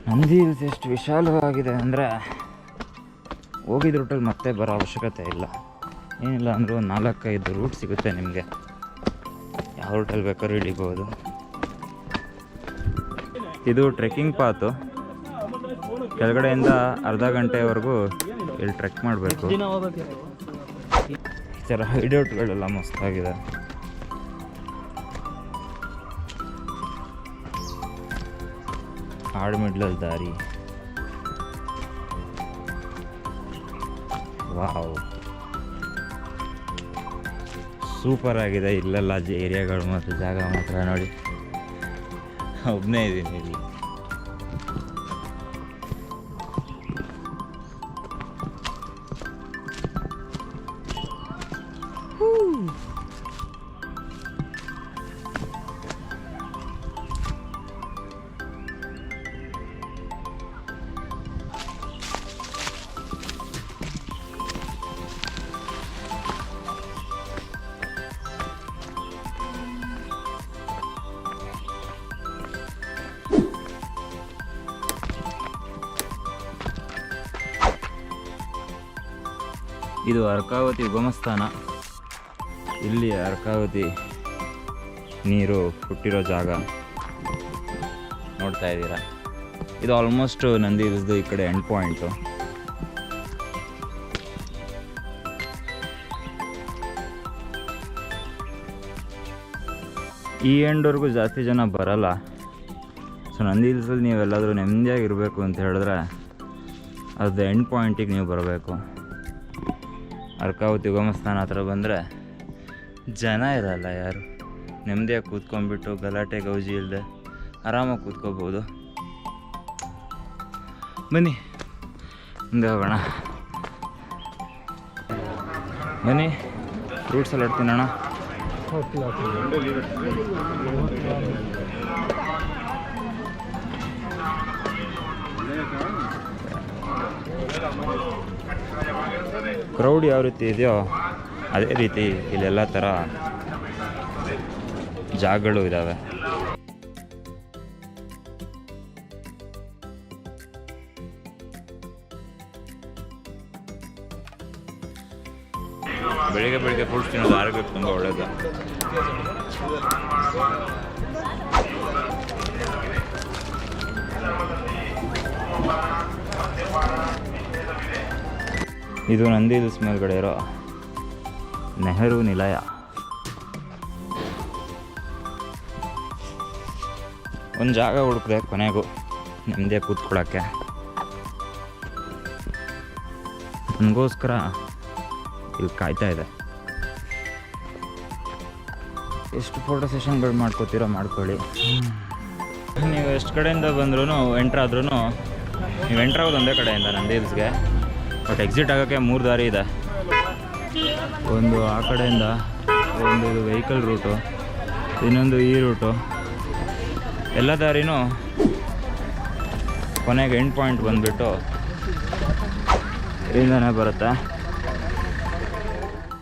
Nandi hills ಎಷ್ಟು ವಿಶಾಲವಾಗಿದೆ ಅಂದರೆ ಹೋಗಿದ ರೂಟಲ್ಲಿ ಮತ್ತೆ ಬರೋ ಅವಶ್ಯಕತೆ ಇಲ್ಲ. ಏನಿಲ್ಲ ಅಂದರೂ 4-5 ರೂಟ್ ಸಿಗುತ್ತೆ ನಿಮಗೆ. ಯಾವ ರೂಟಲ್ಲಿ ಬೇಕಾದ್ರೂ ಹಿಡಿಬೋದು. ಇದು ಟ್ರೆಕ್ಕಿಂಗ್ ಪಾತು. ಕೆಳಗಡೆಯಿಂದ ಅರ್ಧ ಗಂಟೆವರೆಗೂ ಇಲ್ಲಿ ಟ್ರೆಕ್ ಮಾಡಬೇಕು. ಈ ಥರ ಹೈಡೌಟ್ಗಳೆಲ್ಲ ಮಸ್ತಾಗಿದೆ. ಕಾಡು ಮಿಡ್ಲಲ್ಲಿ ದಾರಿ. ವಾವ್, ಸೂಪರ್ ಆಗಿದೆ. ಇಲ್ಲೆಲ್ಲ ಏರಿಯಾಗಳು ಮತ್ತು ಜಾಗ ಮಾತ್ರ ನೋಡಿ. ಒಬ್ಬನೇ ಇದ್ದೀನಿ ಇಲ್ಲಿ. ಇದು ಅರ್ಕಾವತಿ ಉಗಮಸ್ಥಾನ. ಇಲ್ಲಿ ಅರ್ಕಾವತಿ ನೀರು ಹುಟ್ಟಿರೋ ಜಾಗ ನೋಡ್ತಾ ಇದ್ದೀರಾ. ಇದು ಆಲ್ಮೋಸ್ಟ್ ನಂದಿ ಹಿಲ್ಸ್ದು ಈ ಕಡೆ ಎಂಡ್ ಪಾಯಿಂಟು. ಈ ಎಂಡ್ವರೆಗೂ ಜಾಸ್ತಿ ಜನ ಬರಲ್ಲ. ಸೊ ನಂದಿ ಹಿಲ್ಸಲ್ಲಿ ನೀವೆಲ್ಲಾದರೂ ನೆಮ್ಮದಿಯಾಗಿರಬೇಕು ಅಂತ ಹೇಳಿದ್ರೆ ಅದು ಎಂಡ್ ಪಾಯಿಂಟಿಗೆ ನೀವು ಬರಬೇಕು. ಅರ್ಕಾವತಿ ಉಗಮಸ್ಥಾನ ಹತ್ರ ಬಂದರೆ ಜನ ಇರಲ್ಲ ಯಾರು. ನೆಮ್ಮದಿಯಾಗಿ ಕೂತ್ಕೊಂಡ್ಬಿಟ್ಟು ಗಲಾಟೆ ಗೌಜಿ ಇಲ್ಲದೆ ಆರಾಮಾಗಿ ಕೂತ್ಕೋಬೋದು. ಬನ್ನಿ ಮುಂದೆ ಹೋಗೋಣ. ಬನ್ನಿ ಫ್ರೂಟ್ಸ್ ಎಲ್ಲ ತಿನ್ನೋಣ. ಕ್ರೌಡ್ ಯಾವ ರೀತಿ ಇದೆಯೋ ಅದೇ ರೀತಿ ಇಲ್ಲೆಲ್ಲ ಥರ ಜಾಗಗಳು ಇದ್ದಾವೆ. ಬೆಳಿಗ್ಗೆ ಫ್ರೂಟ್ಸ್ ತಿನ್ನೋದು ಆರೋಗ್ಯಕ್ಕೆ ತುಂಬ ಒಳ್ಳೆಯದು. ಇದು ನಂದಿ ಹಿಲ್ಸ್ ಮೇಲ್ಗಡೆ ಇರೋ ನೆಹರು ನಿಲಯ. ಒಂದು ಜಾಗ ಹುಡುಕ್ದೆ ಕೊನೆಗೂ ನೆಮ್ಮದಿಯಾಗಿ ಕೂತ್ಕೊಳ್ಳೋಕ್ಕೆ. ನನಗೋಸ್ಕರ ಇಲ್ಲಿ ಕಾಯ್ತಾ ಇದೆ. ಎಷ್ಟು ಫೋಟೋ ಸೆಷನ್ಗಳು ಮಾಡ್ಕೋತೀರೋ ಮಾಡ್ಕೊಳ್ಳಿ. ನೀವು ಎಷ್ಟು ಕಡೆಯಿಂದ ಬಂದ್ರೂ ಎಂಟ್ರಾದ್ರೂ ನೀವು ಎಂಟ್ರಾಗೋದು ಒಂದೇ ಕಡೆಯಿಂದ ನಂದಿ ಹಿಲ್ಸ್ಗೆ. ಬಟ್ ಎಕ್ಸಿಟ್ ಆಗೋಕ್ಕೆ 3 ದಾರಿ ಇದೆ. ಒಂದು ಆ ಕಡೆಯಿಂದ, ಒಂದು ಇದು ವೆಹಿಕಲ್ ರೂಟು, ಇನ್ನೊಂದು ಈ ರೂಟು. ಎಲ್ಲ ದಾರಿನೂ ಕೊನೆಗೆ ಎಂಡ್ ಪಾಯಿಂಟ್ ಬಂದುಬಿಟ್ಟು ಇಲ್ಲಿಂದನೇ ಬರುತ್ತೆ.